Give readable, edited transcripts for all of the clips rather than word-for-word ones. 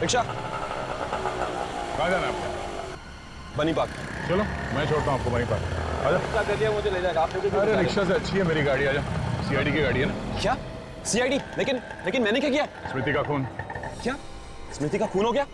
Rickshaw. कहाँ जाना है आपको? बनी पार्क। चलो मैं छोड़ता हूँ आपको वहीं पर। रिक्शा दे दिया, मुझे ले जाएगा। आप अरे रिक्शा से अच्छी है मेरी गाड़ी, आजा। सीआईडी की गाड़ी है ना। क्या सीआईडी? लेकिन मैंने क्या किया? स्मृति का खून। क्या स्मृति का खून हो गया?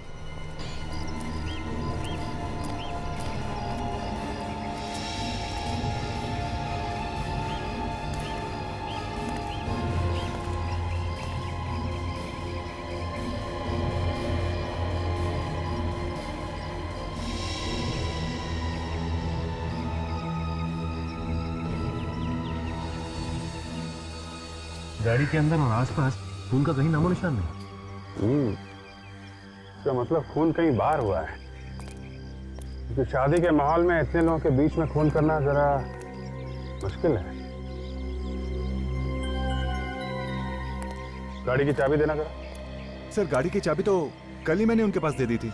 गाड़ी के अंदर और आसपास खून का कहीं नामो निशान नहीं। इसका मतलब खून कहीं बाहर हुआ है, क्योंकि शादी के माहौल में इतने लोगों के बीच में खून करना जरा मुश्किल है। गाड़ी की चाबी देना जरा। सर गाड़ी की चाबी तो कल ही मैंने उनके पास दे दी थी।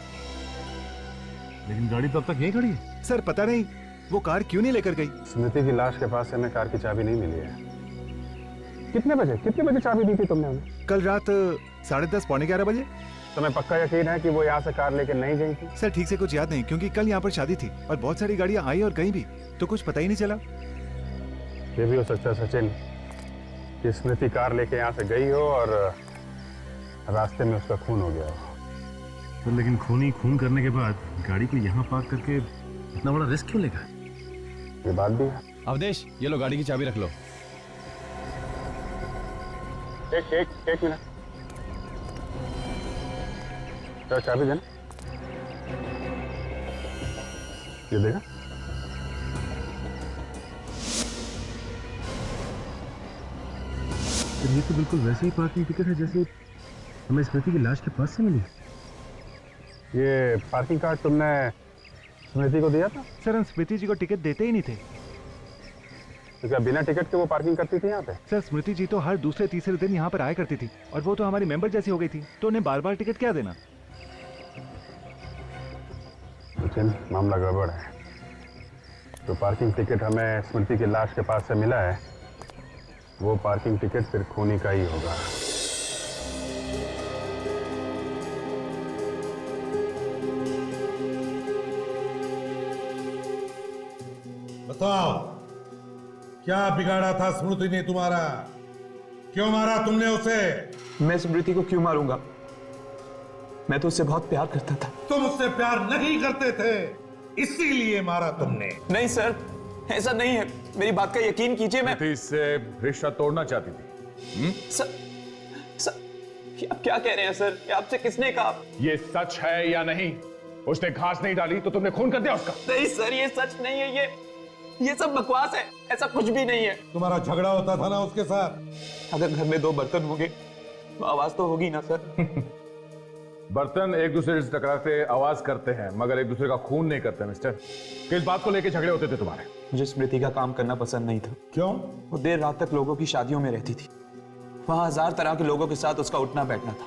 लेकिन गाड़ी तो अब तक यहीं खड़ी है। सर पता नहीं वो कार क्यों नहीं लेकर गई। स्मृति की लाश के पास से हमें कार की चाबी नहीं मिली है। कितने बजे चाबी दी थी तुमने उन्हें? कल रात 10:30 पौने 11 बजे। तुम्हें पक्का यकीन है कि वो यहाँ से कार लेकर नहीं गई थी? सर ठीक से कुछ याद नहीं, क्योंकि कल यहाँ पर शादी थी और बहुत सारी गाड़ियाँ आई और गई भी, तो कुछ पता ही नहीं चला। ये भी हो सकता है सचिन कि स्मृति कार लेके यहाँ से गई हो और रास्ते में उसका खून हो गया हो। तो लेकिन खून करने के बाद गाड़ी को यहाँ पार्क करके इतना बड़ा रिस्क क्यों लेगा? ये बात भी है। अवधेश, ये लो गाड़ी की चाबी रख लो। एक मिनट, तो चाबी देना। ये देगा। तो ये तो बिल्कुल वैसे ही पार्किंग टिकट है जैसे हमें स्मृति की लाश के पास से मिली। ये पार्किंग कार्ड तुमने स्मृति को दिया था? सर हम स्मृति जी को टिकट देते ही नहीं थे। तो क्या बिना टिकट के वो पार्किंग करती थी यहाँ पे? सर स्मृति जी तो हर दूसरे तीसरे दिन यहाँ पर आया करती थी और वो तो हमारी मेंबर जैसी हो गई थी, तो उन्हें बार बार टिकट क्या देना। लेकिन मामला गड़बड़ है। तो पार्किंग टिकट हमें स्मृति की लाश के पास से मिला है, वो पार्किंग टिकट फिर खूनी का ही होगा। बताओ, क्या बिगाड़ा था स्मृति ने तुम्हारा? क्यों मारा तुमने उसे? मैं स्मृति को क्यों मारूंगा? मैं तो उससे बहुत प्यार करता था। तुम उससे प्यार नहीं करते थे, इसीलिए मारा तुमने। नहीं सर, ऐसा नहीं है, मेरी बात का यकीन कीजिए। मैं इससे रिश्ता तोड़ना चाहती थी। सर आप क्या कह रहे हैं सर? आपसे किसने कहा? ये सच है या नहीं? उसने घास नहीं डाली तो तुमने खून कर दिया उसका? नहीं सर, ये सच नहीं है। ये सब बकवास है, ऐसा कुछ भी नहीं है। तुम्हारा झगड़ा होता था ना उसके साथ? अगर घर में दो बर्तन होंगे तो आवाज तो होगी ना सर। बर्तन एक दूसरे से टकराते आवाज करते हैं, मगर एक दूसरे का खून नहीं करते मिस्टर। किस बात को लेके झगड़े होते थे तुम्हारे? मुझे स्मृति का काम करना पसंद नहीं था। क्यों? वो देर रात तक लोगों की शादियों में रहती थी, वहां 1000 तरह के लोगों के साथ उसका उठना बैठना था।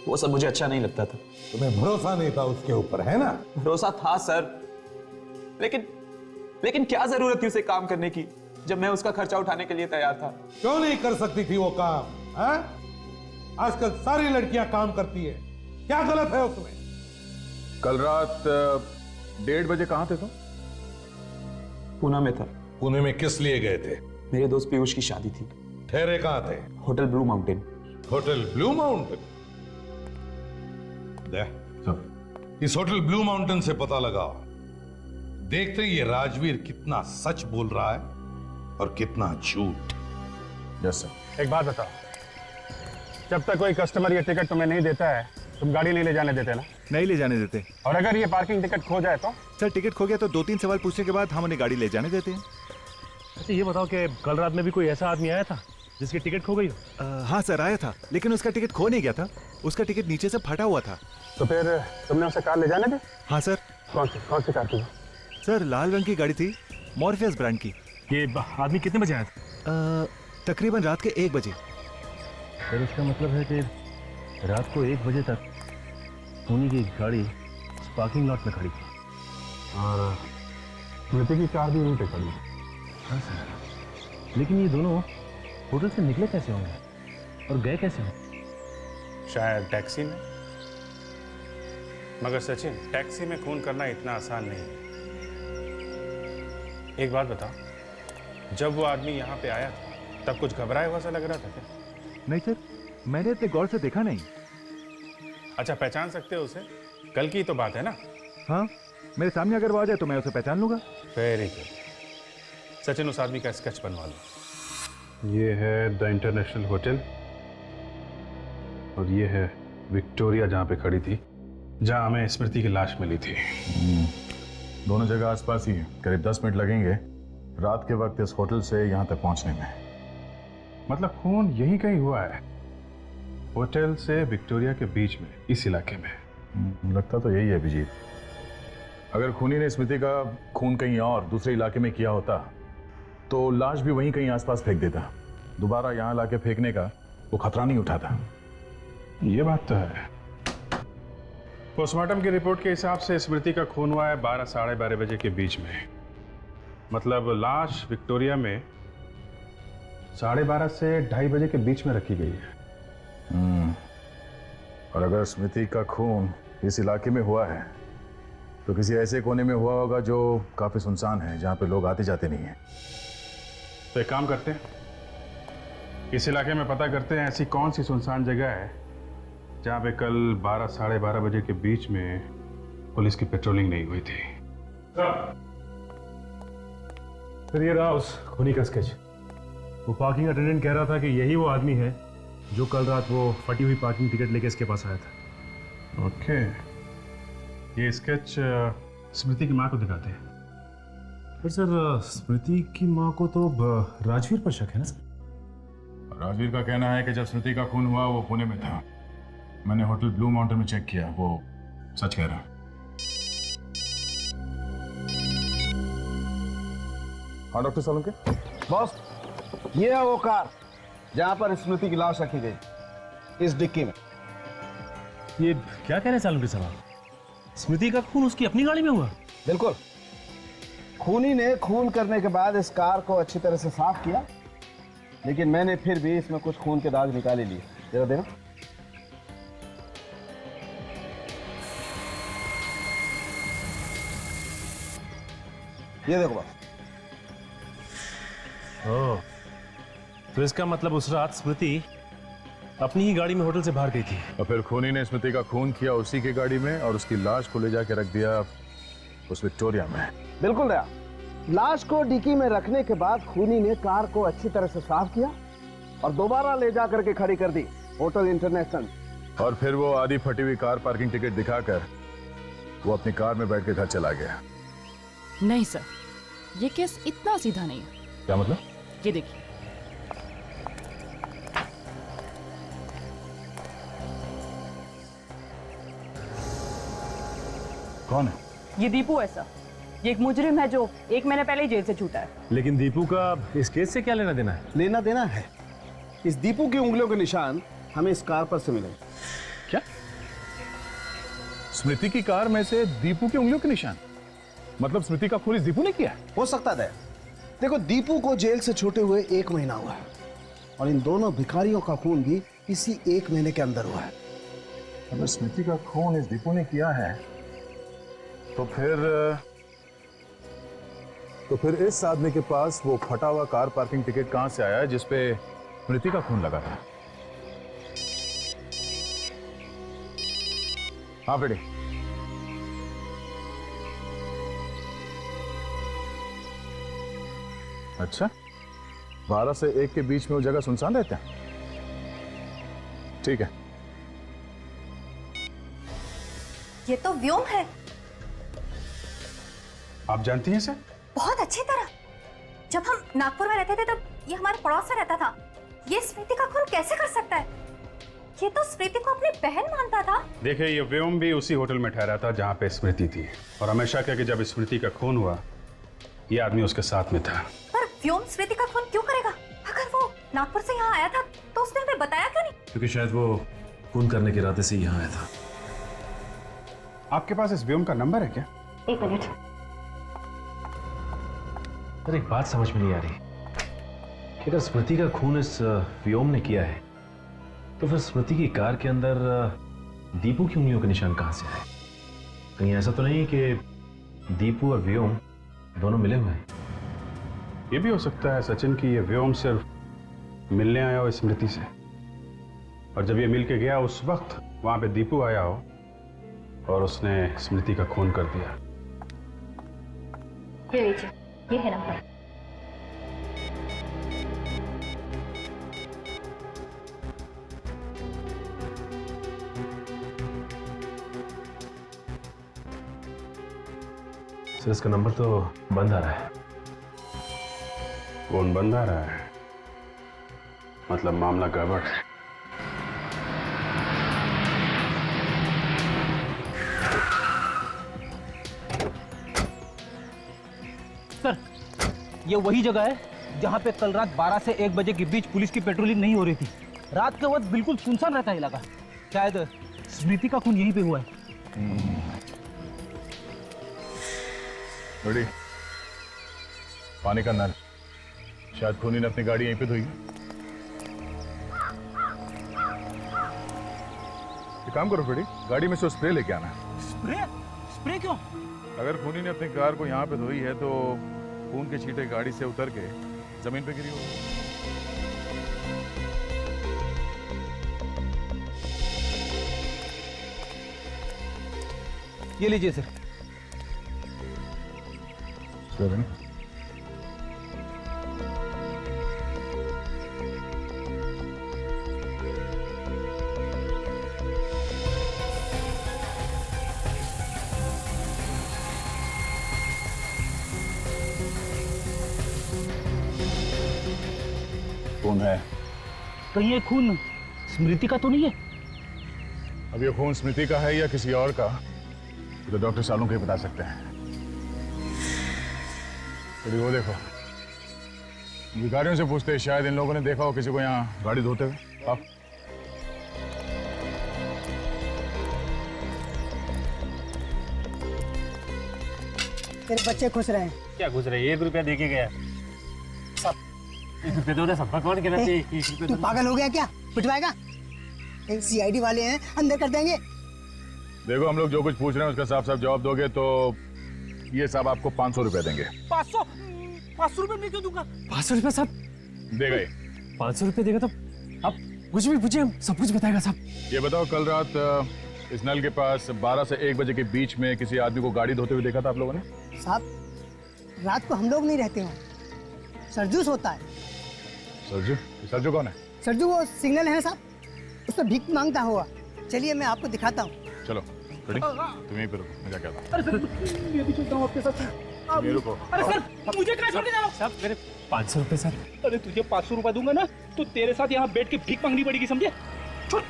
वो सब मुझे अच्छा नहीं लगता था। तुम्हें भरोसा नहीं था उसके ऊपर, है ना? भरोसा था सर, लेकिन क्या जरूरत थी उसे काम करने की जब मैं उसका खर्चा उठाने के लिए तैयार था? क्यों नहीं कर सकती थी वो काम? है? आजकल सारी लड़कियां काम करती है, क्या गलत है उसमें? कल रात 1:30 बजे कहां थे तुम? पूना में था। पुणे में किस लिए गए थे? मेरे दोस्त पीयूष की शादी थी। ठहरे कहां थे? Hotel blue mountain. Hotel blue mountain? इस होटल ब्लू माउंटेन से पता लगाओ, देखते ये राजवीर कितना सच बोल रहा है और कितना झूठ। Yes sir. एक बात बताओ, जब तक कोई कस्टमर ये टिकट तुम्हें नहीं देता है, तुम गाड़ी नहीं ले जाने देते ना? नहीं ले जाने देते। और अगर ये पार्किंग टिकट खो जाए तो? सर टिकट खो गया तो 2-3 सवाल पूछने के बाद हम उन्हें गाड़ी ले जाने देते हैं। अच्छा ये बताओ कि कल रात में भी कोई ऐसा आदमी आया था जिसकी टिकट खो गई हो? हाँ सर आया था, लेकिन उसका टिकट खो नहीं गया था, उसका टिकट नीचे से फटा हुआ था। तो फिर तुमने उसे कार ले जाने दी? हाँ सर। कौन सी कार थी? सर लाल रंग की गाड़ी थी, मॉर्फियस ब्रांड की। ये आदमी कितने बजे आया था? तकरीबन रात के 1 बजे। फिर उसका मतलब है कि रात को 1 बजे तक खूनी की गाड़ी पार्किंग लॉट में खड़ी थी और स्मृति की कार भी वहीं पे खड़ी। हाँ सर, लेकिन ये दोनों होटल से निकले कैसे होंगे और गए कैसे होंगे? शायद टैक्सी में। मगर सचिन, टैक्सी में खून करना इतना आसान नहीं है। एक बात बताओ, जब वो आदमी यहाँ पे आया था तब कुछ घबराया हुआ सा लग रहा था क्या? नहीं सर, मैंने इतने गौर से देखा नहीं। अच्छा, पहचान सकते हो उसे? कल की तो बात है ना? हाँ, मेरे सामने अगर वो आ जाए तो मैं उसे पहचान लूंगा। Very good. सचिन, उस आदमी का स्केच बनवा लो। ये है द इंटरनेशनल होटल और ये है विक्टोरिया जहाँ पे खड़ी थी, जहाँ हमें स्मृति की लाश मिली थी। दोनों जगह आसपास ही है। करीब 10 मिनट लगेंगे रात के वक्त इस होटल से यहाँ तक पहुँचने में। मतलब खून यहीं कहीं हुआ है, होटल से विक्टोरिया के बीच में, इस इलाके में। लगता तो यही है अभिजीत। अगर खूनी ने स्मृति का खून कहीं और दूसरे इलाके में किया होता तो लाश भी वहीं कहीं आसपास फेंक देता। दोबारा यहाँ लाके फेंकने का वो खतरा नहीं उठाता। ये बात तो है। पोस्टमार्टम की रिपोर्ट के हिसाब से स्मृति का खून हुआ है 12 साढ़े 12 बजे के बीच में। मतलब लाश विक्टोरिया में 12:30 से 2:30 बजे के बीच में रखी गई है। और अगर स्मृति का खून इस इलाके में हुआ है तो किसी ऐसे कोने में हुआ होगा जो काफी सुनसान है, जहाँ पे लोग आते जाते नहीं हैं। तो एक काम करते हैं, इस इलाके में पता करते हैं ऐसी कौन सी सुनसान जगह है जहाँ पे कल 12 साढ़े 12 बजे के बीच में पुलिस की पेट्रोलिंग नहीं हुई थी। फिर ये रहा उस खूनी का स्केच। वो पार्किंग अटेंडेंट कह रहा था कि यही वो आदमी है जो कल रात वो फटी हुई पार्किंग टिकट लेके इसके पास आया था। ओके, ये स्केच स्मृति की माँ को दिखाते हैं। पर सर, स्मृति की माँ को तो राजवीर पर शक है ना सर? राजवीर का कहना है कि जब स्मृति का खून हुआ वो पुणे में था। मैंने होटल ब्लू माउंटेन में चेक किया, वो सच कह रहा। हाँ डॉक्टर सालुंके। बॉस, ये है वो कार जहां पर स्मृति की लाश रखी गई, इस डिक्की में। ये क्या कह रहे हैं सालुंके साहब? स्मृति का खून उसकी अपनी गाड़ी में हुआ? बिल्कुल। खूनी ने खून करने के बाद इस कार को अच्छी तरह से साफ किया, लेकिन मैंने फिर भी इसमें कुछ खून के दाग निकाल ही लिए। जरा देना। ये देखो बस। ओह, तो इसका मतलब उस रात स्मृति अपनी ही गाड़ी में होटल से बाहर गई थी। और फिर खूनी ने स्मृति का खून किया उसी की गाड़ी में और उसकी लाश को ले जाके रख दिया उस विक्टोरिया में। बिल्कुल दया। लाश को डिक्की में रखने के बाद खूनी ने कार को अच्छी तरह से साफ किया और दोबारा ले जा करके खड़ी कर दी होटल इंटरनेशनल। और फिर वो आधी फटी हुई कार पार्किंग टिकट दिखाकर वो अपनी कार में बैठ के घर चला गया। नहीं सर, ये केस इतना सीधा नहीं है। क्या मतलब? ये देखिए, कौन है? ये दीपू है सर। ये एक मुजरिम है जो 1 महीने पहले ही जेल से छूटा है। लेकिन दीपू का इस केस से क्या लेना देना है? लेना देना है। इस दीपू की उंगलियों के निशान हमें इस कार पर से मिले। क्या? स्मृति की कार में से दीपू की उंगलियों के निशान? मतलब स्मृति का खून इस दीपू ने किया? हो सकता है। देखो, दीपू को जेल से छूटे हुए 1 महीना हुआ है और इन दोनों भिखारियों का खून भी इसी 1 महीने के अंदर हुआ है। अगर स्मृति का खून इस दीपू ने किया है तो फिर इस आदमी के पास वो फटा हुआ कार पार्किंग टिकट कहां से आया जिसपे स्मृति का खून लगा था? हाँ बेटी। अच्छा, 12 से 1 के बीच में वो जगह सुनसान रहता है। ठीक है। ये तो व्योम है। आप जानती हैं सर? बहुत अच्छी तरह। जब हम नागपुर में रहते थे तब ये हमारे पड़ोस में रहता था। ये स्मृति का खून कैसे कर सकता है? ये तो स्मृति को अपनी बहन मानता था। देखिए, ये व्योम भी उसी होटल में ठहरा था जहाँ पे स्मृति थी और हमेशा कहा कि जब स्मृति का खून हुआ ये आदमी उसके साथ में था। पर व्योम स्मृति का खून क्यों करेगा? अगर वो नागपुर से यहाँ आया था तो उसने हमें बताया क्यों नहीं? क्योंकि शायद वो खून करने के इरादे से यहाँ आया था। आपके पास इस व्योम का नंबर है क्या? 1 मिनट। पर एक बात समझ में नहीं आ रही कि अगर स्मृति का खून इस व्योम ने किया है तो फिर स्मृति की कार के अंदर दीपू की उंगलियों के निशान कहां से आए? कहीं ऐसा तो नहीं कि दीपू और व्योम दोनों मिले हुए हैं? ये भी हो सकता है सचिन कि ये व्योम सिर्फ मिलने आया हो स्मृति से, और जब ये मिल के गया उस वक्त वहां पे दीपू आया हो और उसने स्मृति का खून कर दिया। ये लीजिए, ये है नंबर। सर इसका नंबर तो बंद आ रहा है। फोन बंद आ रहा है, मतलब मामला गड़बड़ है। सर, ये वही जगह है जहाँ पे कल रात 12 से 1 बजे के बीच पुलिस की पेट्रोलिंग नहीं हो रही थी। रात के वक्त बिल्कुल सुनसान रहता है इलाका। शायद स्मृति का खून यहीं पे हुआ है। बड़ी पानी का नल, शायद खूनी ने अपनी गाड़ी यहीं पे धोई। एक काम करो बेटी, गाड़ी में से स्प्रे लेके आना। स्प्रे? स्प्रे क्यों? अगर खूनी ने अपनी कार को यहाँ पे धोई है तो खून के छींटे गाड़ी से उतर के जमीन पे गिरी होगी। ये लीजिए सर। खून है। कहीं ये खून स्मृति का तो नहीं है? अब ये खून स्मृति का है या किसी और का तो डॉक्टर सालों के बता सकते हैं। तो वो देखो, भिखारियों से पूछते हैं, शायद इन लोगों ने देखा हो किसी को यहाँ गाड़ी धोते हुए। आप तेरे बच्चे खुश रहे। क्या खुश रहे? 1 रुपया दे के गया। सब 1 रुपया दो ना, सब भगवान कहना चाहिए। 1 रुपया तू पागल हो गया क्या? पिटवाएगा? सीआईडी वाले हैं, अंदर कर देंगे। देखो, हम लोग जो कुछ पूछ रहे हैं उसका साफ साफ जवाब दोगे तो ये साहब आपको 500 रुपया देंगे। 500 रुपये मैं क्यों दूंगा? 500 रुपये साहब दे गए। 500 रुपये देगा तो आप कुछ भी पूछिए, हम सब कुछ बताएगा साहब। ये बताओ, कल रात इस नल के पास 12 से 1 बजे के बीच में किसी आदमी को गाड़ी धोते हुए देखा था आप लोगों ने? साहब, रात को हम लोग नहीं रहते हैं, सरजू सोता है। सरजू? सरजू कौन है? सरजू वो सिग्नल है साहब, उस पर भीख मांगता हुआ। चलिए मैं आपको दिखाता हूँ। चलो रेडी, तुम यहीं पे रुको, मैं जाके आता हूँ। अरे सर, मैं भी चलता हूँ आपके साथ। तुम यहीं रुको। अरे सर, मुझे कहाँ छोड़ के जा रहे हो? साहब मेरे 500 रुपये सर। अरे तुझे 500 रुपया दूंगा ना तो तेरे साथ यहाँ बैठ के भीख मांगनी पड़ेगी, समझे? छोड़।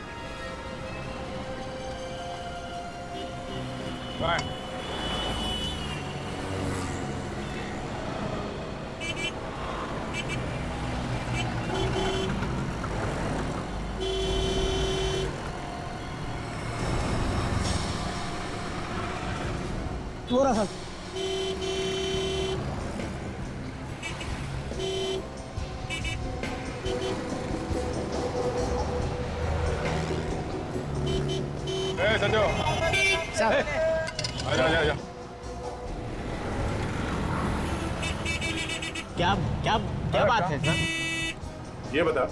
थोड़ा सा संजो, आजा। क्या क्या क्या बात है सर? ये बता,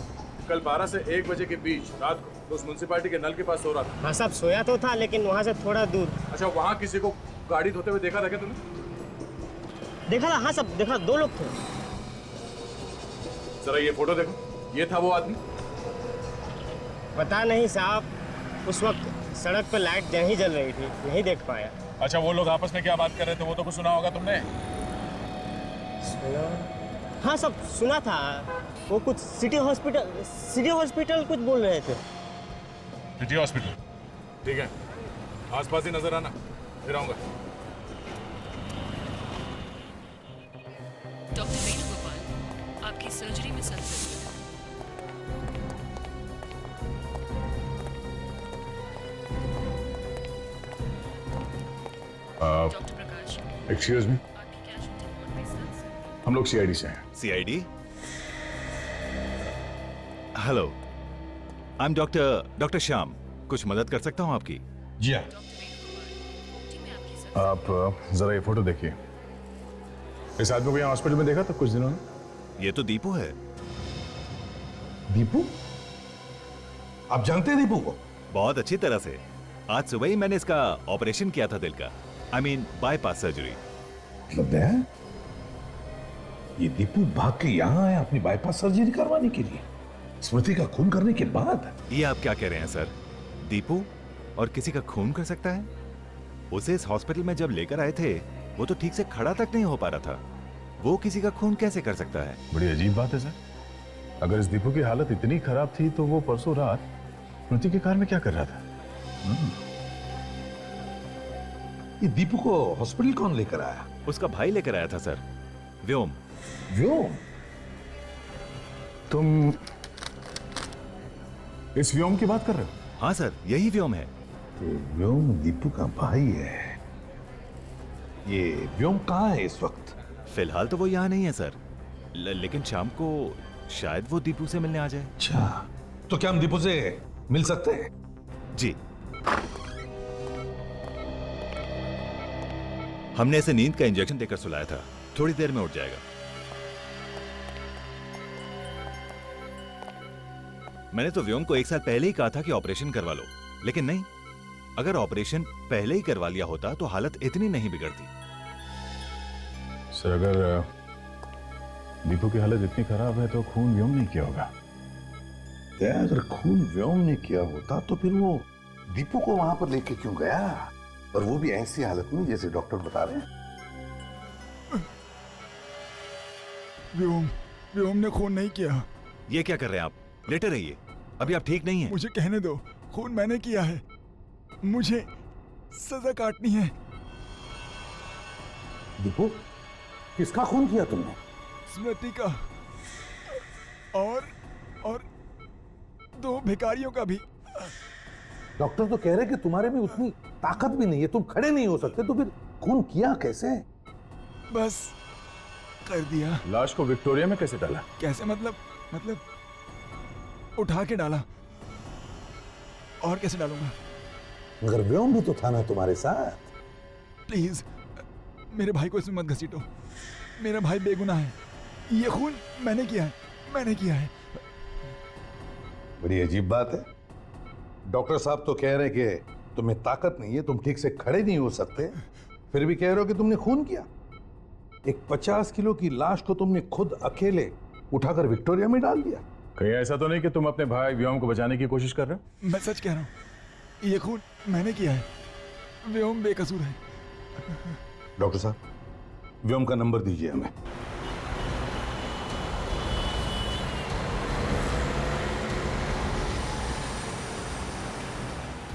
कल 12 से 1 बजे के बीच रात को तो उस म्युनिसिपैलिटी के नल के पास सो रहा था? हाँ साहब, सोया तो था लेकिन वहाँ से थोड़ा दूर। अच्छा, वहाँ किसी को गाड़ी धोते हुए देखा था क्या तुमने? देखा था? हाँ सब देखा, 2 लोग थे। जरा ये फोटो देखो, ये था वो आदमी? पता नहीं साहब, उस वक्त सड़क पर लाइट नहीं जल रही थी, नहीं देख पाया। अच्छा, वो लोग आपस में क्या बात कर रहे थे वो तो कुछ सुना होगा तुमने? सुना? हाँ सब सुना था। वो कुछ सिटी हॉस्पिटल कुछ बोल रहे थे। City hospital? ठीक है, आसपास ही नजर आना, फिर आऊंगा। डॉक्टर वेणुगोपाल, आपकी सर्जरी में संलग्न। डॉक्टर प्रकाश, एक्सक्यूज मी, आपकी कैजुअल्टी रिपोर्ट पे सर। हम लोग सीआईडी से हैं। CID? Hello, I am doctor Shyam. कुछ मदद कर सकता हूँ आपकी? जी हाँ। आप जरा ये फोटो देखिए। इस आदमी को यहाँ हॉस्पिटल में देखा था कुछ दिनों में? ये तो दीपू है। दीपू? आप जानते हैं दीपू को? बहुत अच्छी तरह से। आज सुबह ही मैंने इसका ऑपरेशन किया था दिल का, आई मीन बाईपास सर्जरी। मतलब है ये दीपू भाग के यहाँ आया अपनी बाईपास सर्जरी करवाने के लिए, स्मृति का खून करने के बाद? ये आप क्या कह रहे हैं सर? दीपू और किसी का खून कर सकता है? उसे इस हॉस्पिटल में जब लेकर आए थे वो तो ठीक से खड़ा तक नहीं हो पा रहा था, वो किसी का खून कैसे कर सकता है? बड़ी अजीब बात है सर। अगर इस दीपू की हालत इतनी खराब थी तो वो परसों रात स्मृति के कार में क्या कर रहा था? ये दीपू को हॉस्पिटल कौन लेकर आया? उसका भाई लेकर आया था सर, व्योम। व्योम? तुम इस व्योम की बात कर रहे हो? हाँ सर, यही व्योम है। व्योम दीपू का भाई है। ये व्योम कहाँ है इस वक्त? फिलहाल तो वो यहाँ नहीं है सर, लेकिन शाम को शायद वो दीपू से मिलने आ जाए। अच्छा, तो क्या हम दीपू से मिल सकते हैं? जी। हमने इसे नींद का इंजेक्शन देकर सुलाया था, थोड़ी देर में उठ जाएगा। मैंने तो व्योम को 1 साल पहले ही कहा था कि ऑपरेशन करवा लो, लेकिन नहीं। अगर ऑपरेशन पहले ही करवा लिया होता तो हालत इतनी नहीं बिगड़ती। सर, अगर दीपू की हालत इतनी खराब है तो खून व्योम ने किया होगा। अगर खून व्योम ने किया होता तो फिर वो दीपू को वहां पर लेके क्यों गया, और वो भी ऐसी हालत में जैसे डॉक्टर बता रहे हैं? व्योम ने खून नहीं किया। ये क्या कर रहे हैं आप? लेटे रहिए, अभी आप ठीक नहीं हैं। मुझे कहने दो, खून मैंने किया है, मुझे सजा काटनी है। दीपू, किसका खून किया तुमने? स्मृति का, और 2 भिखारियों का भी। डॉक्टर तो कह रहे कि तुम्हारे में उतनी ताकत भी नहीं है, तुम खड़े नहीं हो सकते, तो फिर खून किया कैसे? बस कर दिया। लाश को विक्टोरिया में कैसे डाला? कैसे मतलब उठा के डाला। और कैसे डालूंगा? मगर व्योम भी तो था ना तुम्हारे साथ। प्लीज मेरे भाई को इसमें मत घसीटो, मेरा भाई बेगुनाह है। ये खून मैंने किया है। बड़ी अजीब बात है। डॉक्टर साहब तो कह रहे कि तुम्हें ताकत नहीं है, तुम ठीक से खड़े नहीं हो सकते, फिर भी कह रहे हो कि तुमने खून किया। एक 50 किलो की लाश को तुमने खुद अकेले उठाकर विक्टोरिया में डाल दिया। कहीं ऐसा तो नहीं कि तुम अपने भाई व्योम को बचाने की कोशिश कर रहे हो? मैं सच कह रहा हूँ, ये खून मैंने किया है, व्योम बेकसूर है। डॉक्टर साहब, व्योम का नंबर दीजिए हमें।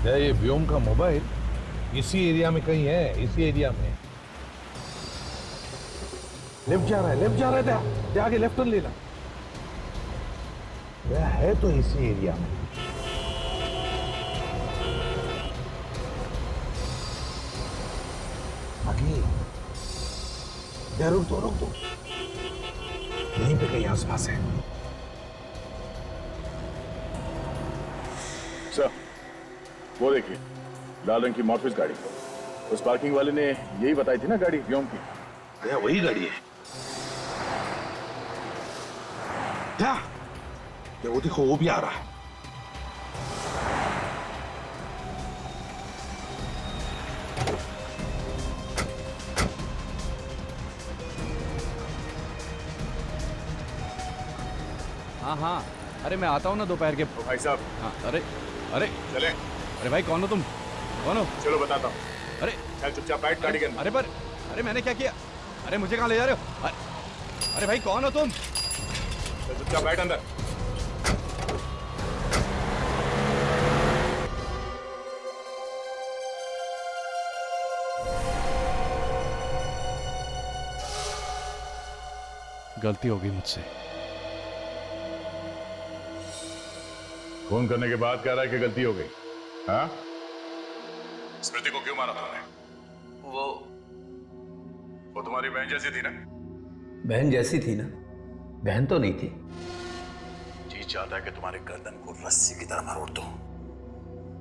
ये व्योम का मोबाइल इसी एरिया में कहीं है, इसी एरिया में। लेफ्ट जा रहा है, आगे लेफ्ट टर्न लेना। यह है तो इसी एरिया में। आगे रुक दो, यहीं पे कहीं आसपास है। सर, वो देखिए, लाल रंग की मॉर्फिस गाड़ी। उस पार्किंग वाले ने यही बताई थी ना गाड़ी व्योम की। क्या वही गाड़ी है? क्या वो देखो, वो भी आ रहा है। हाँ, अरे मैं आता हूँ ना दोपहर के। भाई साहब। हाँ, अरे चले। अरे भाई, कौन हो तुम? कौन हो? चलो बताता हूँ। अरे चल चुपचाप बैठ गाड़ी के अंदर। अरे मैंने क्या किया? अरे मुझे कहाँ ले जा रहे हो? अरे भाई, कौन हो तुम? चल चुपचाप बैठ अंदर। गलती हो गई मुझसे। फोन करने के बाद कह रहा है कि गलती हो गई। हाँ? स्मृति को क्यों मारा तुमने? वो तुम्हारी बहन जैसी थी ना? बहन जैसी थी ना? बहन तो नहीं थी। जी चाहता है कि तुम्हारे गर्दन को रस्सी की तरह मरोड़ दूं।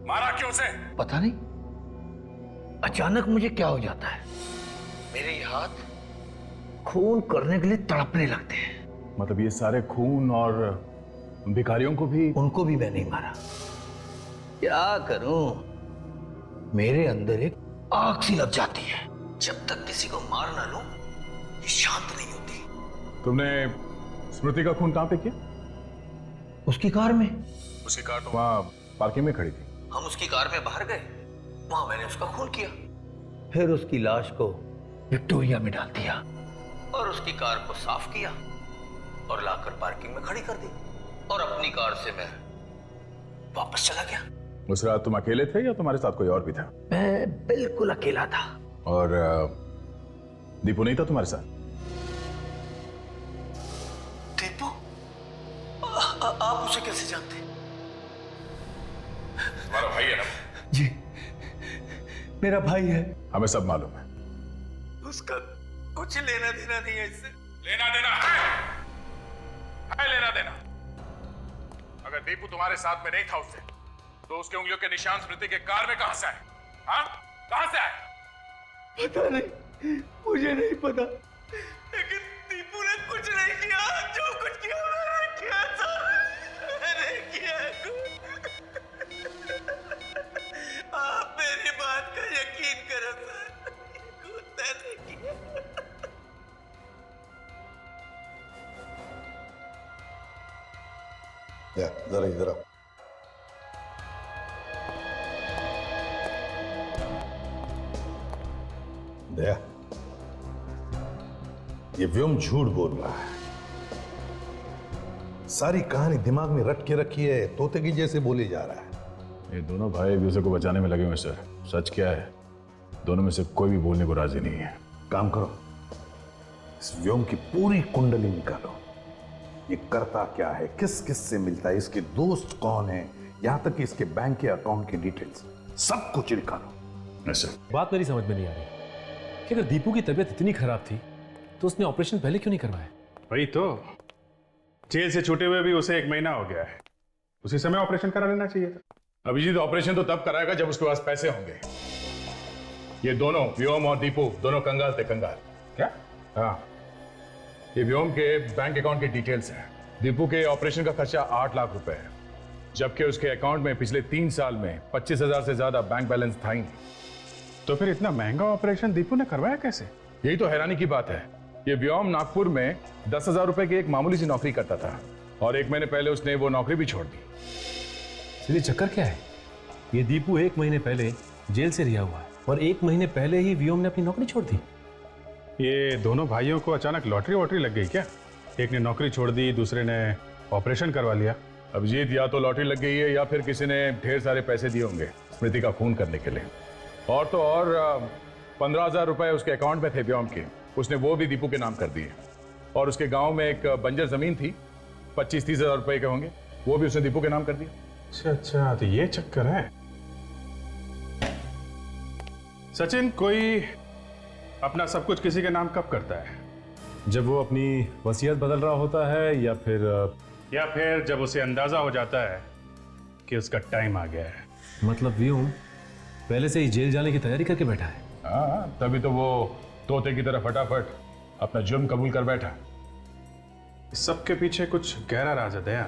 मारा क्यों उसे? पता नहीं, अचानक मुझे क्या हो जाता है, मेरे ये हाथ खून करने के लिए तड़पने लगते हैं। मतलब ये सारे खून और भिखारियों को भी? उनको भी मैं नहीं मारा। क्या करूं, मेरे अंदर एक आग सी लग जाती है। जब तक किसी को मार ना लूं, ये शांत नहीं होती। तुमने स्मृति का खून कहां पे किया? उसकी कार में। उसकी कार तो वहां पार्किंग में खड़ी थी। हम उसकी कार में बाहर गए, वहां मैंने उसका खून किया, फिर उसकी लाश को विक्टोरिया में डाल दिया और उसकी कार को साफ किया और लाकर पार्किंग में खड़ी कर दी और अपनी कार से मैं वापस चला गया। उस रात तुम अकेले थे या तुम्हारे साथ कोई और भी था? मैं बिल्कुल अकेला था। और दीपू नहीं था तुम्हारे साथ? दीपू? आप उसे कैसे जानते? तुम्हारा भाई है ना? जी, मेरा भाई है। हमें सब मालूम है। उसका कुछ लेना देना नहीं है इससे। लेना देना है लेना देना। अगर दीपू तुम्हारे साथ में नहीं था उससे, तो उसके उंगलियों के निशान स्मृति के कार में कहां से आए? हाँ, कहां से आए? पता नहीं, मुझे नहीं पता, लेकिन दीपू ने कुछ नहीं किया। जो कुछ किया मैंने किया था, मैंने किया। आप मेरी बात का यकीन करो सर, मैंने किया। जरा इधर आओ। दया, ये व्योम झूठ बोल रहा है। सारी कहानी दिमाग में रट के रखी है, तोते की जैसे बोले जा रहा है। ये दोनों भाई एक दूसरे को बचाने में लगे हुए सर। सच क्या है, दोनों में से कोई भी बोलने को राजी नहीं है। काम करो, इस व्योम की पूरी कुंडली निकालो। ये करता क्या है, किस किस से मिलता है, इसके दोस्त कौन है, यहां तक कि इसके बैंक के अकाउंट की डिटेल्स, सब कुछ निकालो। ऐसा बात मेरी समझ में नहीं आ रही कि अगर दीपू की तबीयत इतनी खराब थी तो उसने ऑपरेशन पहले क्यों नहीं करवाया? वही तो, जेल से छूटे हुए भी उसे 1 महीना हो गया है, उसी समय ऑपरेशन करा लेना चाहिए था। अभिजीत ऑपरेशन तो तब कराएगा जब उसके पास पैसे होंगे। ये दोनों, व्योम और दीपू, दोनों कंगाल थे। कंगाल क्या? हाँ, ये व्योम के बैंक अकाउंट की डिटेल्स हैं। दीपू के ऑपरेशन का खर्चा 8 लाख रुपए है, जबकि उसके अकाउंट में पिछले 3 साल में 25,000 से ज्यादा बैंक बैलेंस था ही नहीं। तो फिर इतना महंगा ऑपरेशन दीपू ने करवाया कैसे? यही तो हैरानी की बात है। ये व्योम नागपुर में 10,000 रुपए की एक मामूली सी नौकरी करता था और 1 महीने पहले उसने वो नौकरी भी छोड़ दी। इसलिए चक्कर क्या है? ये दीपू 1 महीने पहले जेल से रिहा हुआ है और 1 महीने पहले ही व्योम ने अपनी नौकरी छोड़ दी। ये दोनों भाइयों को अचानक लॉटरी वॉटरी लग गई क्या? एक ने नौकरी छोड़ दी, दूसरे ने ऑपरेशन करवा लिया। अभिजीत, या तो लॉटरी लग गई है या फिर किसी ने ढेर सारे पैसे दिए होंगे स्मृति का खून करने के लिए। और तो और 15,000 रुपए उसके अकाउंट में थे व्योम के, उसने वो भी दीपू के नाम कर दिए। और उसके गांव में एक बंजर जमीन थी, 25-30 हजार रुपए के होंगे, वो भी उसने दीपू के नाम कर दिया। अच्छा, तो ये चक्कर है। सचिन, कोई अपना सब कुछ किसी के नाम कब करता है? जब वो अपनी वसीयत बदल रहा होता है या फिर जब उसे अंदाजा हो जाता है कि उसका टाइम आ गया है। मतलब व्योम पहले से ही जेल जाने की तैयारी करके बैठा है। हाँ, तभी तो वो तोते की तरह फटाफट अपना जुर्म कबूल कर बैठा। इस सब के पीछे कुछ गहरा राज है दया,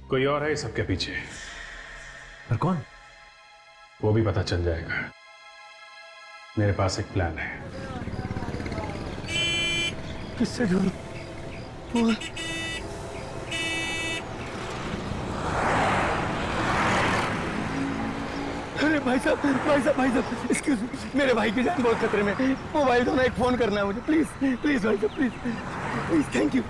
कोई और है इस सब के पीछे। पर कौन? वो भी पता चल जाएगा। मेरे पास एक प्लान है। किससे ढूंढूं? अरे भाई साहब, एक्सक्यूज मी, मेरे भाई की जान बहुत खतरे में। मोबाइल दो ना, एक फोन करना है मुझे, प्लीज प्लीज भाई साहब, please, thank you.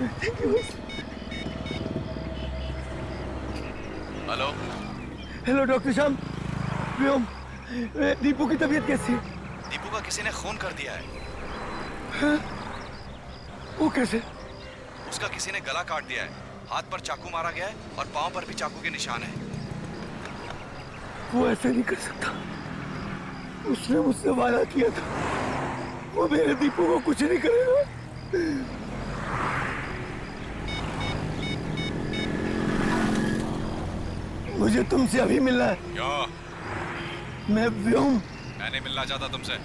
Hello hello doctor Shyam, Vyom, Deepu की तबीयत कैसी है? दीपू का किसी ने खून कर दिया है। हाँ? वो कैसे? उसका किसी ने गला काट दिया है, हाथ पर चाकू मारा गया है और पांव पर भी चाकू के निशान है। वो ऐसा नहीं कर सकता, उसने मुझसे वादा किया था, वो मेरे दीपू को कुछ नहीं करेगा। मुझे तुमसे अभी मिलना है। क्यों? मैं व्योम। मैं नहीं मिलना चाहता तुमसे।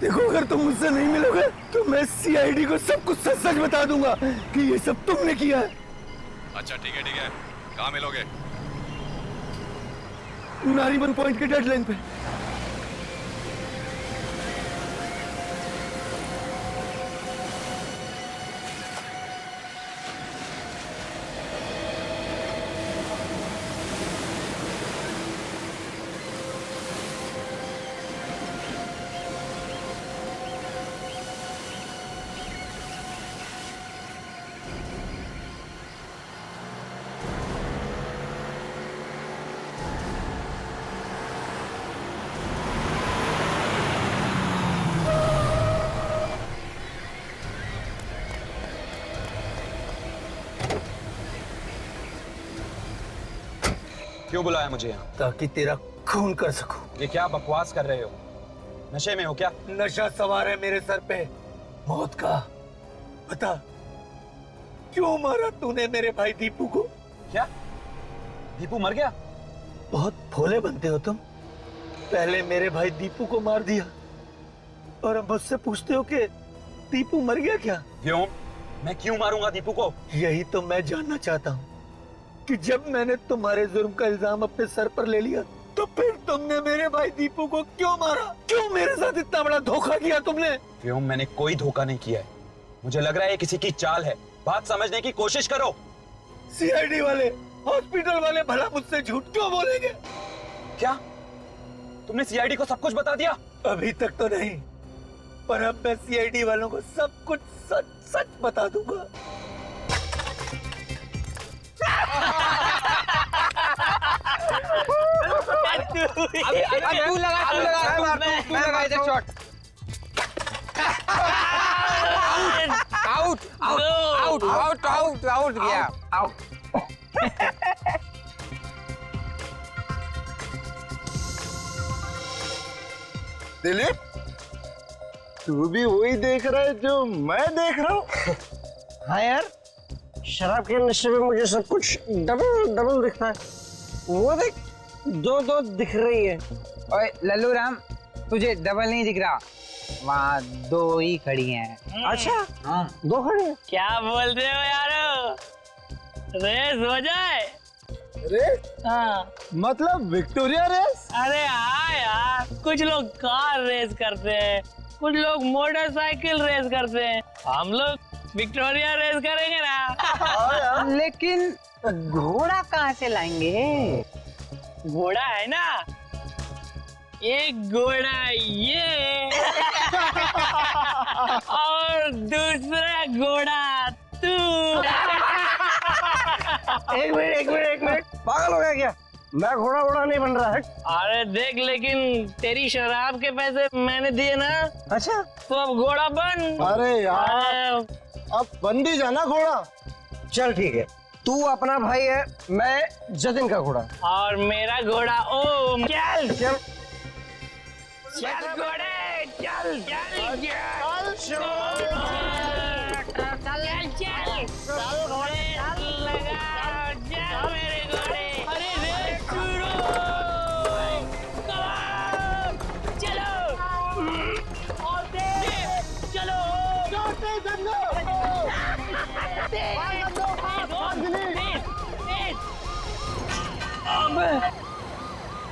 देखो अगर तुम मुझसे नहीं मिलोगे तो मैं सीआईडी को सब कुछ सच सच बता दूंगा कि ये सब तुमने किया है। अच्छा ठीक है। कहाँ मिलोगे? नारीवन पॉइंट के डेडलाइन पे। क्यों बुलाया मुझे यहाँ? ताकि तेरा खून कर सकूं। ये क्या बकवास कर रहे हो? नशे में हो क्या? नशा सवार है मेरे सर पे मौत का। बता क्यों मारा तूने मेरे भाई दीपू को? क्या दीपू मर गया? बहुत भोले बनते हो तुम। पहले मेरे भाई दीपू को मार दिया और अब मुझसे पूछते हो कि दीपू मर गया क्या? क्यों? मैं क्यों मारूंगा दीपू को? यही तो मैं जानना चाहता हूँ कि जब मैंने तुम्हारे जुर्म का इल्जाम अपने सर पर ले लिया तो फिर तुमने मेरे भाई दीपू को क्यों मारा? क्यों मेरे साथ इतना बड़ा धोखा किया तुमने? क्यों? मैंने कोई धोखा नहीं किया है। मुझे लग रहा है ये किसी की चाल है। बात समझने की कोशिश करो। सीआईडी वाले, हॉस्पिटल वाले भला मुझसे झूठ क्यों बोलेंगे? क्या तुमने सीआईडी को सब कुछ बता दिया? अभी तक तो नहीं, पर अब मैं सीआईडी वालों को सब कुछ सच सच बता दूंगा। तू लगा इधर शॉट। आउट गया। दिलीप, तू भी वही देख रहा है जो मैं देख रहा हूँ? हाँ यार, शराब के नशे में मुझे सब कुछ डबल डबल दिखता है। वो देख, दो दो दिख रही है। ओए लल्लू राम, तुझे डबल नहीं दिख रहा, वहाँ दो ही खड़ी हैं। अच्छा, हाँ दो खड़ी हैं। क्या बोल रहे हो यारो? रेस हो जाए? रेस? हाँ। मतलब विक्टोरिया रेस? अरे हाँ यार, कुछ लोग कार रेस करते हैं, कुछ लोग मोटरसाइकिल रेस करते हैं, हम लोग विक्टोरिया रेस करेंगे ना। लेकिन घोड़ा कहाँ से लाएंगे? घोड़ा है ना, एक घोड़ा ये और दूसरा घोड़ा तू। एक मिनट, पागल हो गया क्या? मैं घोड़ा वोड़ा नहीं बन रहा है। अरे देख, लेकिन तेरी शराब के पैसे मैंने दिए ना। अच्छा, तो अब घोड़ा बन। अरे यार, अब बन भी जाना घोड़ा। चल ठीक है, तू अपना भाई है, मैं जतिन का घोड़ा और मेरा घोड़ा ओम। चल चल चल घोड़े, चल चल चल घोड़े लगा, चल मेरे घोड़े। अरे रेस शुरू, चलो और तेज चलो।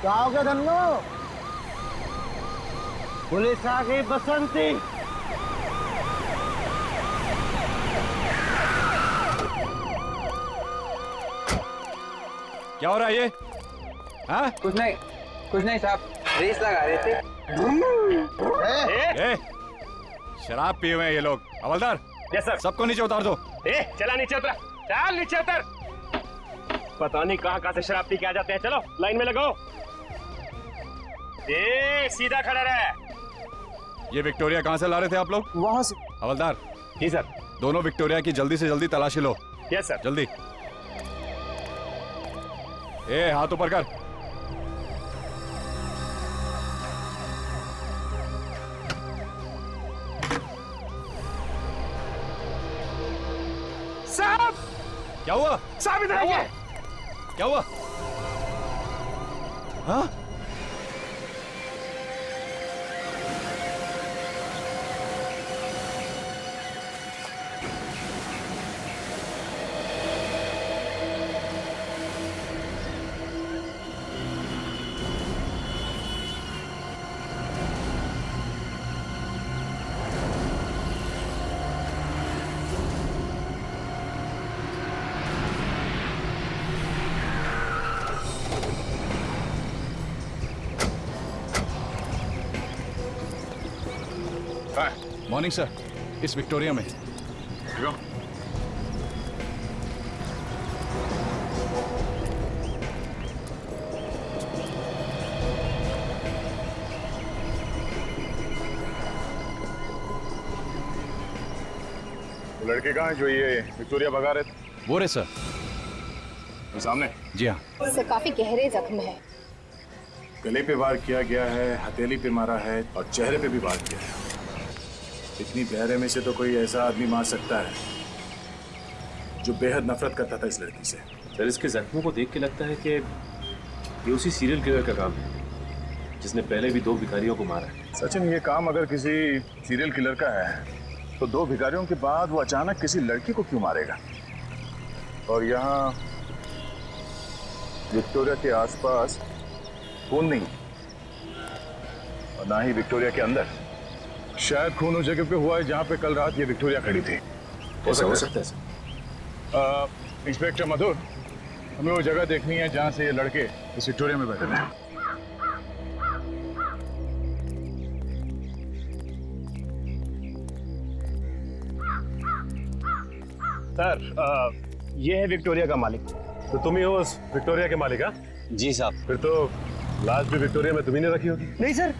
क्या हो गया धन्नो? पुलिस आ गई बसंती। क्या हो रहा है ये? हाँ? कुछ नहीं साहब, रेस लगा रहे थे। ए, शराब पिए हुए हैं ये लोग। हवलदार, यस सर। सबको नीचे उतार दो। चला नीचे उतर, चल नीचे उतर। पता नहीं कहाँ से शराब पी के आ जाते हैं। चलो लाइन में लगो। सीधा खड़ा रहे। ये विक्टोरिया कहाँ से ला रहे थे आप लोग? वहाँ से। हवलदार। जी सर। दोनों विक्टोरिया की जल्दी से जल्दी तलाशी लो। Yes sir. जल्दी। हाथ ऊपर कर। साहब, क्या हुआ? साहब इधर आइए। क्या हुआ? हाँ? मॉर्निंग सर, इस विक्टोरिया में। लड़के कहाँ हैं जो ये विक्टोरिया भगा रहे थे? वो रे सर, वो सामने। जी हाँ। सर काफी गहरे जख्म है। गले पे वार किया गया है, हथेली पे मारा है और चेहरे पे भी वार किया है। इतनी गहरे में से तो कोई ऐसा आदमी मार सकता है जो बेहद नफरत करता था इस लड़की से। सर इसके जख्मों को देख के लगता है कि ये उसी सीरियल किलर का काम है जिसने पहले भी 2 भिखारियों को मारा है। सचिन, ये काम अगर किसी सीरियल किलर का है तो 2 भिखारियों के बाद वो अचानक किसी लड़की को क्यों मारेगा? और यहाँ विक्टोरिया के आसपास खून नहीं और ना ही विक्टोरिया के अंदर। शायद खून उस जगह पे हुआ है जहाँ पे कल रात ये विक्टोरिया खड़ी थी। ऐसा हो सकता है सर। इंस्पेक्टर मधुर, हमें वो जगह देखनी है जहाँ से ये लड़के इस विक्टोरिया में बैठे थे। सर ये है विक्टोरिया का मालिक। तो तुम ही हो उस विक्टोरिया के मालिक? हाँ जी साहब। फिर तो लाश भी विक्टोरिया में तुम्ही ने रखी होगी। नहीं सर,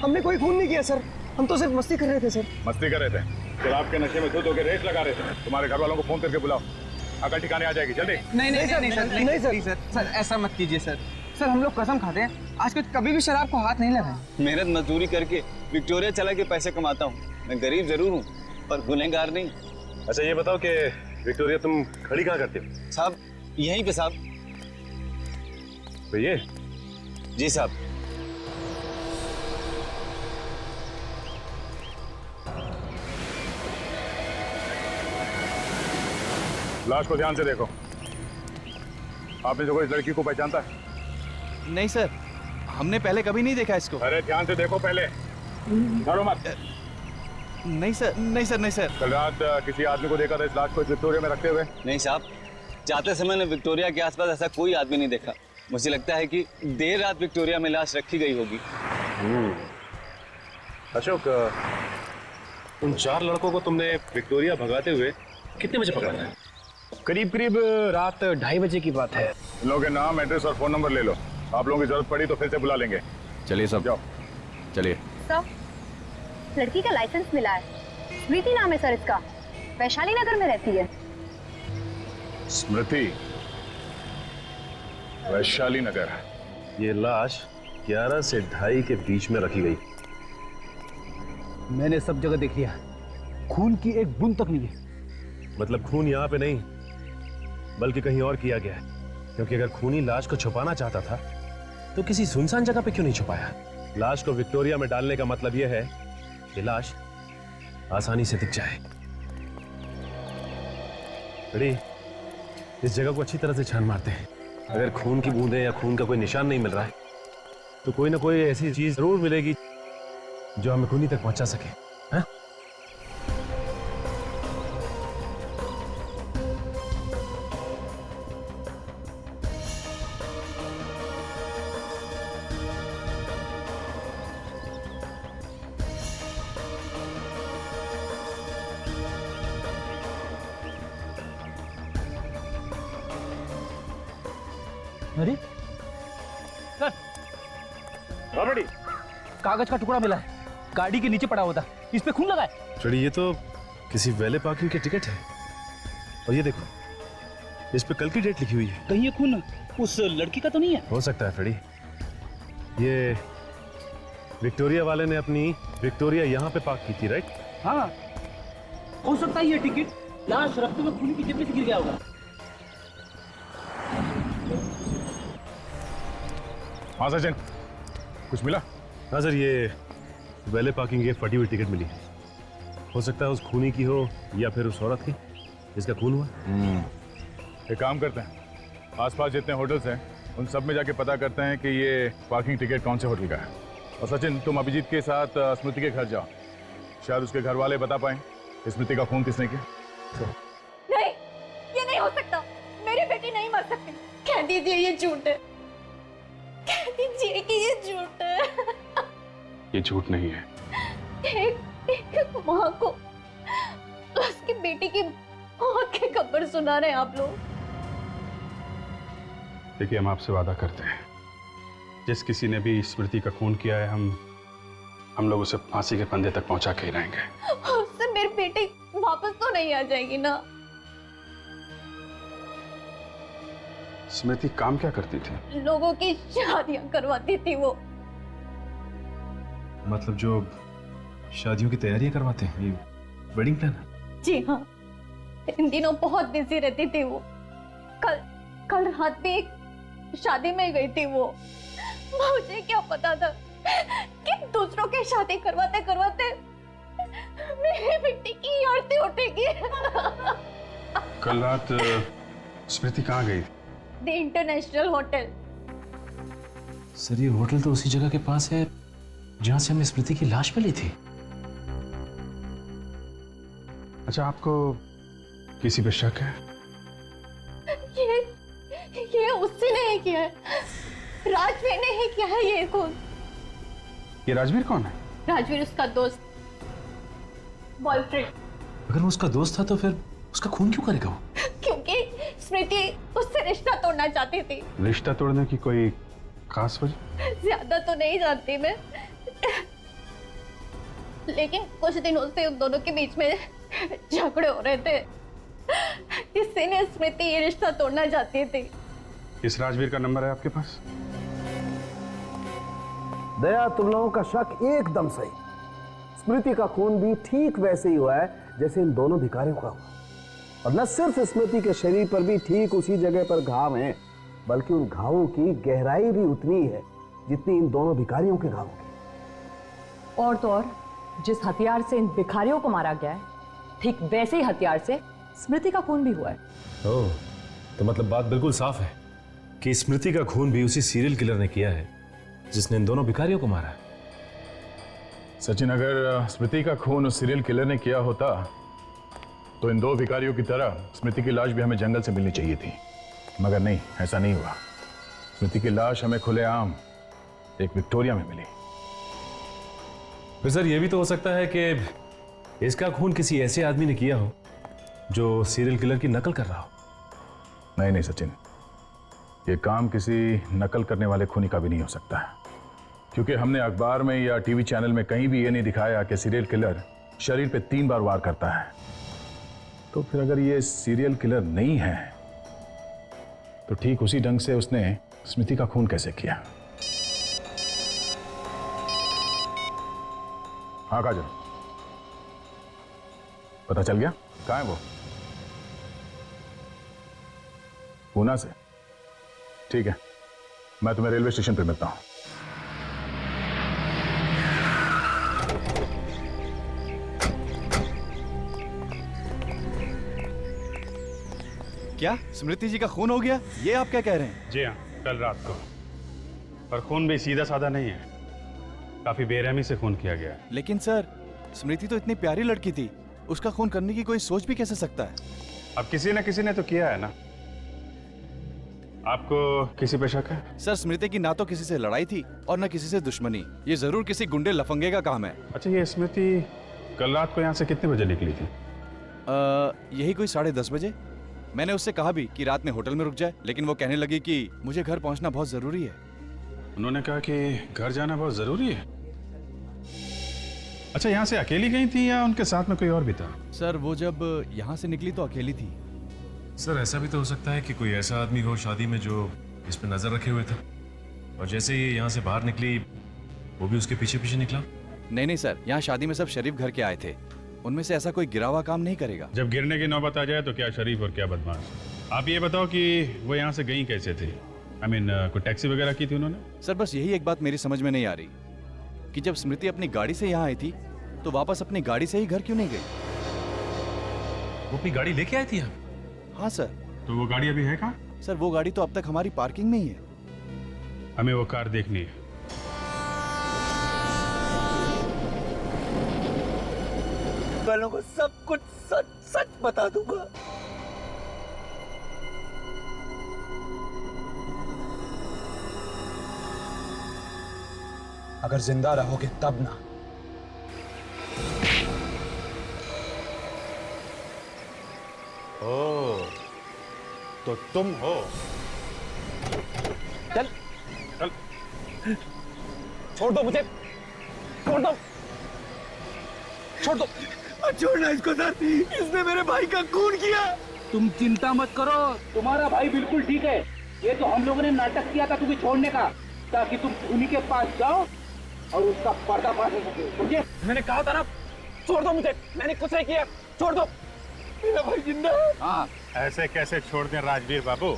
हमने कोई खून नहीं किया सर, हम तो सिर्फ मस्ती कर रहे थे सर। मस्ती कर रहे थे? शराब के नशे में धुत होकर रेस लगा रहे थे। तुम्हारे घर वालों को फोन करके बुलाओ, अकल ठिकाने आ जाएगी। जल्दी। नहीं सर, ऐसा मत कीजिए सर। सर हम लोग कसम खाते हैं आज कुछ कभी भी शराब को हाथ नहीं लगाए। मेहनत मजदूरी करके विक्टोरिया चला के पैसे कमाता हूँ। मैं गरीब जरूर हूँ पर गुनहगार नहीं। अच्छा ये बताओ कि विक्टोरिया तुम खड़ी कहाँ करते हो? साहब यहीं पे साहब। तो ये? जी साहब। लाश को ध्यान से देखो। आपने जो इस लड़की को पहचानता है? नहीं सर, हमने पहले कभी नहीं देखा इसको। अरे ध्यान से देखो पहले, डरो मत। नहीं सर, नहीं सर, नहीं सर। कल रात किसी आदमी को देखा था इस लाश को इस विक्टोरिया में रखते हुए? नहीं साहब, जाते समय ने विक्टोरिया के आसपास ऐसा कोई आदमी नहीं देखा। मुझे लगता है कि देर रात विक्टोरिया में लाश रखी गई होगी। अशोक, उन 4 लड़कों को तुमने विक्टोरिया भगाते हुए कितने बजे पकड़ा था? करीब रात 2:30 बजे की बात है। इन लोगों के नाम, एड्रेस और फोन नंबर ले लो। आप लोगों की जरूरत पड़ी तो फिर से बुला लेंगे। चलिए सब, जाओ। चलिए। सर लड़की का लाइसेंस मिला है, स्मृति नाम है सर इसका, वैशाली नगर में रहती है। स्मृति, वैशाली नगर। ये लाश 11 से 2:30 के बीच में रखी गई। मैंने सब जगह देख लिया, खून की एक बूंद तक नहीं है। मतलब खून यहाँ पे नहीं बल्कि कहीं और किया गया है, क्योंकि अगर खूनी लाश को छुपाना चाहता था तो किसी सुनसान जगह पे क्यों नहीं छुपाया? लाश को विक्टोरिया में डालने का मतलब यह है कि लाश आसानी से दिख जाए। रेडी, इस जगह को अच्छी तरह से छान मारते हैं। अगर खून की बूंदें या खून का कोई निशान नहीं मिल रहा है तो कोई ना कोई ऐसी चीज जरूर मिलेगी जो हमें खूनी तक पहुंचा सके। हाँ? अरे सर, ऑलरेडी कागज का टुकड़ा मिला है, गाड़ी के नीचे पड़ा हुआ था, इस पे खून लगा है। चलिए, ये तो किसी वैले पार्किंग के टिकट है। और ये देखो, इस पे कल की डेट लिखी हुई है। कहीं ये खून उस लड़की का तो नहीं है? हो सकता है फ्रेडी, ये विक्टोरिया वाले ने अपनी विक्टोरिया यहाँ पे पार्क की थी, राइट? हाँ, हो सकता है ये टिकट लाश रखते हुए खून की जेब में से गिर गया होगा। हाँ सचिन, कुछ मिला? हाँ सर, ये वैले पार्किंग की एक फटी हुई टिकट मिली। हो सकता है उस खूनी की हो या फिर उस औरत की जिसका खून हुआ। एक काम करते हैं, आसपास जितने होटल्स हैं उन सब में जाके पता करते हैं कि ये पार्किंग टिकट कौन से होटल का है। और सचिन, तुम अभिजीत के साथ स्मृति के घर जाओ, शायद उसके घर वाले बता पाए स्मृति का खून किसने किया। नहीं, ये नहीं हो सकता। मेरी बेटी नहीं मर सकती। कह दीजिए ये झूठ है, कह दीजिए कि ये झूठ है। ये झूठ नहीं है। एक माँ को उसकी बेटी की मौत की खबर सुना रहे हैं आप लोग। देखिए, हम आपसे वादा करते हैं, जिस किसी ने भी स्मृति का खून किया है, हम लोग उसे फांसी के फंदे तक पहुंचा के ही रहेंगे। उससे मेरी बेटी वापस तो नहीं आ जाएगी ना? स्मृति काम क्या करती थी? लोगों की शादियां करवाती थी वो। मतलब जो शादियों की तैयारियां करवाते हैं, ये वेडिंग प्लानर? जी हाँ, इन दिनों बहुत बिजी रहती थी वो। कल रात भी एक शादी में गई थी वो। मुझे क्या पता था कि दूसरों की शादी करवाते करवाते मेरी बेटी की आरती उठेगी। कल रात स्मृति कहाँ गई? The international hotel. सर, ये होटल तो उसी जगह के पास है जहां से हमने स्मृति की लाश मिली थी। अच्छा, आपको किसी पे शक है? ये उससे नहीं किया है, राजवीर ने ही किया है ये खून। ये राजवीर कौन है? राजवीर उसका दोस्त, बॉयफ्रेंड। अगर वो उसका दोस्त था तो फिर उसका खून क्यों करेगा वो? क्योंकि स्मृति उससे रिश्ता तोड़ना चाहती थी। रिश्ता तोड़ने की कोई खास वजह? ज्यादा तो नहीं जानती मैं, लेकिन कुछ दिनों से उन दोनों के बीच में झगड़े हो रहे थे, इसीलिए स्मृति ये रिश्ता तोड़ना चाहती थी। इस राजवीर का नंबर है आपके पास? दया, तुम लोगों का शक एकदम सही। स्मृति का खून भी ठीक वैसे ही हुआ है जैसे इन दोनों भिखारियों का हुआ। और न सिर्फ स्मृति के शरीर पर भी ठीक उसी जगह पर घाव हैं, बल्कि उन घावों की गहराई भी उतनी है जितनी इन दोनों भिखारियों के घावों की। और तो और, जिस हथियार से इन भिखारियों को मारा गया है, ठीक वैसे ही हथियार से स्मृति का खून भी हुआ है। ओह, तो मतलब बात बिल्कुल साफ है कि स्मृति का खून भी उसी सीरियल किलर ने किया है जिसने इन दोनों भिखारियों को मारा है। सचिन, अगर स्मृति का खून उस सीरियल किलर ने किया होता तो इन दो भिखारियों की तरह स्मृति की लाश भी हमें जंगल से मिलनी चाहिए थी, मगर नहीं, ऐसा नहीं हुआ। स्मृति की लाश हमें खुलेआम एक विक्टोरिया में मिली। फिर सर, यह भी तो हो सकता है कि इसका खून किसी ऐसे आदमी ने किया हो जो सीरियल किलर की नकल कर रहा हो। नहीं नहीं सचिन, ये काम किसी नकल करने वाले खूनी का भी नहीं हो सकता है, क्योंकि हमने अखबार में या टीवी चैनल में कहीं भी ये नहीं दिखाया कि सीरियल किलर शरीर पे 3 बार वार करता है। तो फिर अगर ये सीरियल किलर नहीं है तो ठीक उसी ढंग से उसने स्मृति का खून कैसे किया? हाँ काजल, पता चल गया कहाँ है वो? पूना से? ठीक है, मैं तुम्हें रेलवे स्टेशन पे मिलता हूं। क्या स्मृति जी का खून हो गया? ये आप क्या कह रहे हैं? जी हाँ, कल रात को। पर खून भी सीधा साधा नहीं है, काफी बेरहमी से खून किया गया है। लेकिन सर, स्मृति तो इतनी प्यारी लड़की थी, उसका खून करने की कोई सोच भी कैसे सकता है? अब किसी न किसी ने तो किया है ना। आपको किसी पे शक है? सर, स्मृति की ना तो किसी से लड़ाई थी और ना किसी से दुश्मनी। ये जरूर किसी गुंडे लफंगे का काम है। अच्छा, ये स्मृति कल रात को यहाँ से कितने बजे निकली थी? यही कोई 10:30 बजे। मैंने उससे कहा भी कि रात में होटल में रुक जाए, लेकिन वो कहने लगी कि मुझे घर पहुंचना बहुत जरूरी है। उन्होंने कहा कि घर जाना बहुत जरूरी है। अच्छा, यहाँ से अकेली गई थी या उनके साथ में कोई और भी था? सर, वो जब यहाँ से निकली तो अकेली थी। सर, ऐसा भी तो हो सकता है कि कोई ऐसा आदमी हो शादी में जो इस पे नजर रखे हुए था, और जैसे ही यहाँ से बाहर निकली वो भी उसके पीछे पीछे निकला। नहीं सर, यहाँ शादी में सब शरीफ घर के आए थे, उनमें से ऐसा कोई गिरा हुआ काम नहीं करेगा। जब गिरने की नौबत आ जाए तो क्या शरीफ और क्या बदमाश। आप ये बताओ कि वो यहाँ से गई कैसे थे? कोई टैक्सी वगैरह की थी उन्होंने? सर बस यही एक बात मेरी समझ में नहीं आ रही कि जब स्मृति अपनी गाड़ी से यहाँ आई थी तो वापस अपनी गाड़ी से ही घर क्यों नहीं गई? वो अपनी गाड़ी लेके आई थी यहाँ? हाँ सर। तो वो गाड़ी अभी है कहाँ? सर वो गाड़ी तो अब तक हमारी पार्किंग में ही है। हमें वो कार देखनी है। वालों को सब कुछ सच सच बता दूंगा। अगर जिंदा रहोगे तब ना। ओ, तो तुम हो। चल चल छोड़ दो मुझे, छोड़ दो, छोड़ दो। छोड़ना इसको सर, इसने मेरे भाई का खून किया। तुम चिंता मत करो, तुम्हारा भाई बिल्कुल ठीक है। ये तो हम लोगों ने नाटक किया था तुम्हें छोड़ने का, ताकि तुम खूनी के पास जाओ और उसका पर्दाफाश हो सके, समझे? मैंने कहा था ना, छोड़ दो मुझे, मैंने कुछ नहीं किया, छोड़ दो। मेरा भाई जिंदा है। हाँ, ऐसे कैसे छोड़ दें राजवीर बाबू?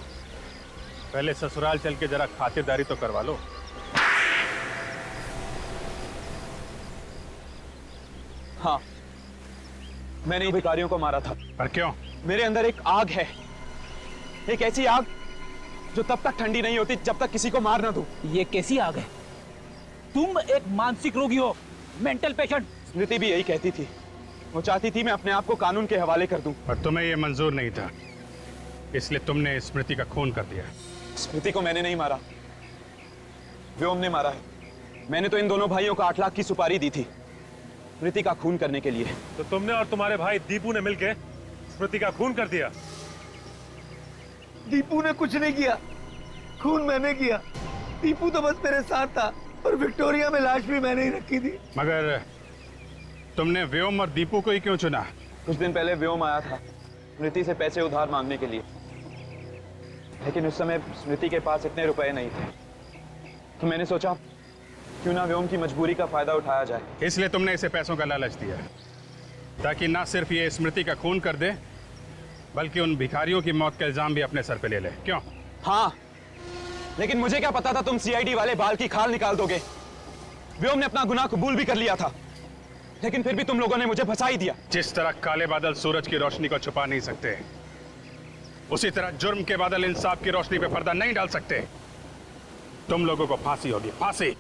पहले ससुराल चल के जरा खातिरदारी तो करवा लो। हाँ, मैंने भिखारियों को मारा था। पर क्यों? मेरे अंदर एक आग है, एक ऐसी आग जो तब तक ठंडी नहीं होती जब तक किसी को मार ना दूं। ये कैसी आग है? तुम एक मानसिक रोगी हो, मेंटल पेशेंट। स्मृति भी यही कहती थी, वो चाहती थी मैं अपने आप को कानून के हवाले कर दूं। पर तुम्हें ये मंजूर नहीं था, इसलिए तुमने स्मृति का खून कर दिया। स्मृति को मैंने नहीं मारा, व्योम ने मारा है। मैंने तो इन दोनों भाइयों को 8 लाख की सुपारी दी थी स्मृति का खून करने के लिए। तो तुमने और तुम्हारे भाई दीपू ने मिलके स्मृति का खून कर दिया? दीपू ने कुछ नहीं किया, खून मैंने किया। दीपू तो बस मेरे साथ था और विक्टोरिया में लाश भी मैंने ही रखी थी। मगर तुमने व्योम और दीपू को ही क्यों चुना? कुछ दिन पहले व्योम आया था स्मृति से पैसे उधार मांगने के लिए, लेकिन उस समय स्मृति के पास इतने रुपए नहीं थे, तो मैंने सोचा क्यों ना व्योम की मजबूरी का फायदा उठाया जाए। इसलिए तुमने इसे पैसों का लालच दिया, ताकि ना सिर्फ ये स्मृति का खून कर दे, बल्कि उन भिखारियों की मौत का इल्जाम भी अपने सर पे ले ले। क्यों? हाँ, लेकिन मुझे क्या पता था तुम सीआईडी वाले बाल की खाल निकाल दोगे। व्योम ने अपना गुनाह कबूल भी कर लिया था, लेकिन फिर भी तुम लोगों ने मुझे फंसा ही दिया। जिस तरह काले बादल सूरज की रोशनी को छुपा नहीं सकते, उसी तरह जुर्म के बादल इंसाफ की रोशनी पे पर्दा नहीं डाल सकते। तुम लोगों को फांसी होगी, फांसी।